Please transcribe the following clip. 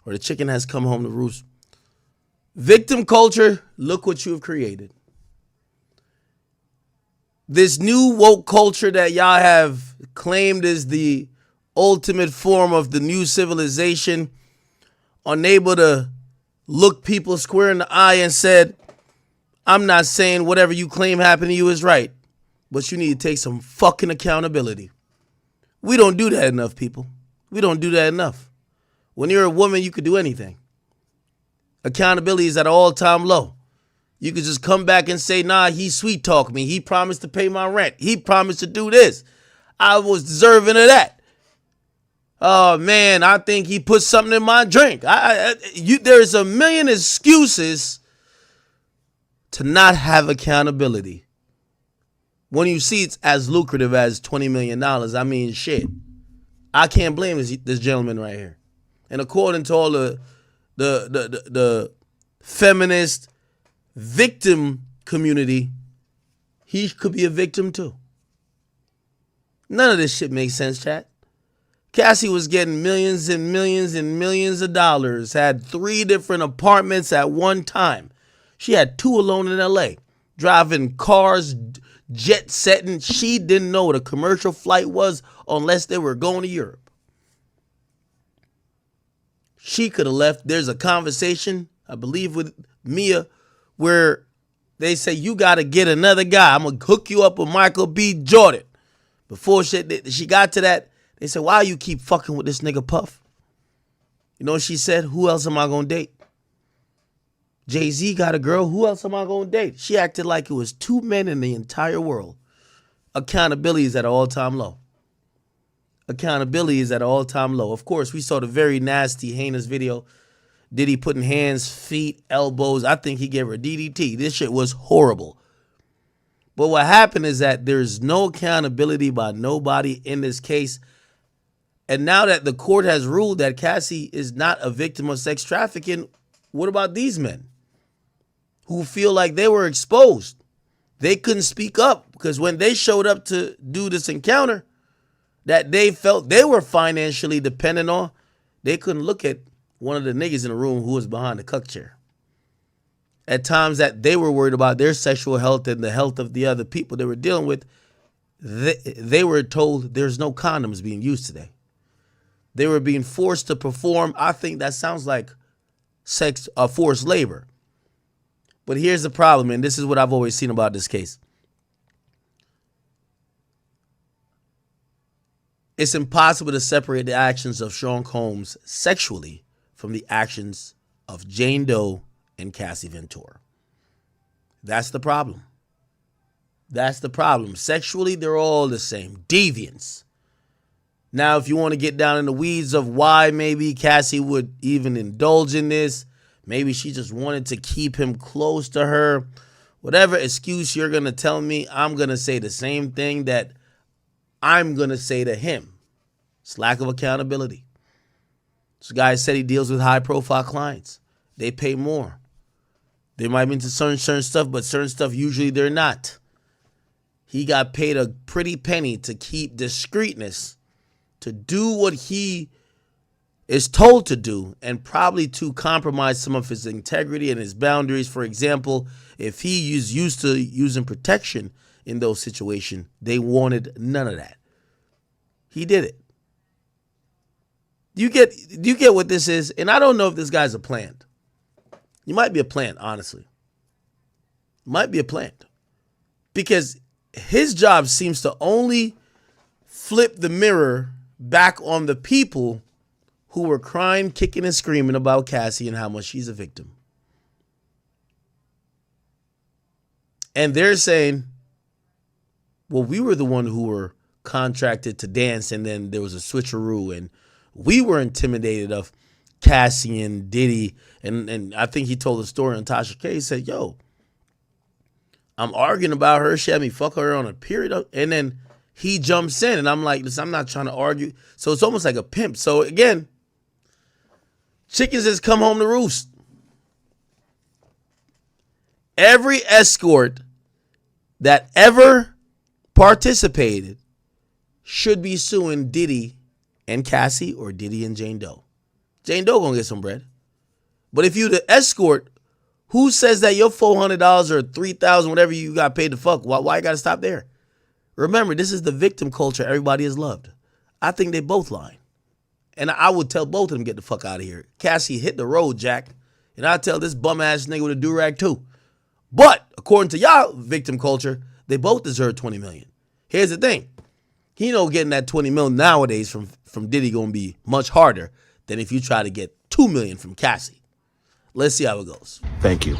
or the chicken has come home to roost. Victim culture, look what you have created. This new woke culture that y'all have claimed is the ultimate form of the new civilization, unable to look people square in the eye and said, I'm not saying whatever you claim happened to you is right, but you need to take some fucking accountability. We don't do that enough, people. We don't do that enough. When you're a woman, you could do anything. Accountability is at an all-time low. You could just come back and say, nah, he sweet talked me. He promised to pay my rent. He promised to do this. I was deserving of that. Oh, man, I think he put something in my drink. There's a million excuses to not have accountability. When you see it's as lucrative as $20 million, I mean, shit. I can't blame this gentleman right here. And according to all the feminist victim community, he could be a victim too. None of this shit makes sense, chat. Cassie was getting millions and millions and millions of dollars, had 3 different apartments at one time. She had 2 alone in LA, driving cars, jet setting. She didn't know what a commercial flight was unless they were going to Europe. She could have left. There's a conversation, I believe, with Mia where they say, you got to get another guy. I'm going to hook you up with Michael B. Jordan. Before she got to that, they said, why you keep fucking with this nigga Puff? You know what she said? Who else am I going to date? Jay-Z got a girl. Who else am I going to date? She acted like it was 2 men in the entire world. Accountability is at an all-time low. Accountability is at an all-time low. Of course, we saw the very nasty, heinous video. Diddy putting hands, feet, elbows. I think he gave her a DDT. This shit was horrible. But what happened is that there's no accountability by nobody in this case. And now that the court has ruled that Cassie is not a victim of sex trafficking, what about these men who feel like they were exposed? They couldn't speak up because when they showed up to do this encounter that they felt they were financially dependent on, they couldn't look at one of the niggas in the room who was behind the cuck chair. At times that they were worried about their sexual health and the health of the other people they were dealing with, they were told there's no condoms being used today. They were being forced to perform. I think that sounds like forced labor. But here's the problem, and this is what I've always seen about this case. It's impossible to separate the actions of Sean Combs sexually from the actions of Jane Doe and Cassie Ventura. That's the problem. That's the problem. Sexually, they're all the same. Deviants. Now, if you want to get down in the weeds of why maybe Cassie would even indulge in this, maybe she just wanted to keep him close to her. Whatever excuse you're going to tell me, I'm going to say the same thing that I'm going to say to him. It's lack of accountability. This guy said he deals with high-profile clients. They pay more. They might be into certain stuff, but certain stuff usually they're not. He got paid a pretty penny to keep discreetness, to do what he is told to do, and probably to compromise some of his integrity and his boundaries. For example, if he is used to using protection in those situations, they wanted none of that. He did it. Do you get what this is? And I don't know if this guy's a plant. You might be a plant, honestly. Might be a plant. Because his job seems to only flip the mirror back on the people who were crying, kicking, and screaming about Cassie and how much she's a victim. And they're saying, well, we were the one who were contracted to dance, and then there was a switcheroo, and we were intimidated of Cassie and Diddy. And I think he told a story on Tasha K. He said, yo, I'm arguing about her. She had me fuck her on a period. And then he jumps in, and I'm like, listen, I'm not trying to argue. So it's almost like a pimp. So again, chickens has come home to roost. Every escort that ever participated should be suing Diddy and Cassie or Diddy and Jane Doe. Jane Doe gonna get some bread. But if you the escort, who says that your $400 or $3,000, whatever you got paid to fuck, why you gotta stop there? Remember, this is the victim culture everybody has loved. I think they both lying. And I would tell both of them, get the fuck out of here. Cassie, hit the road, Jack. And I tell this bum-ass nigga with a do-rag too. But according to y'all victim culture, they both deserve $20 million. Here's the thing. He know getting that $20 million nowadays from Diddy gonna be much harder than if you try to get $2 million from Cassie. Let's see how it goes. Thank you.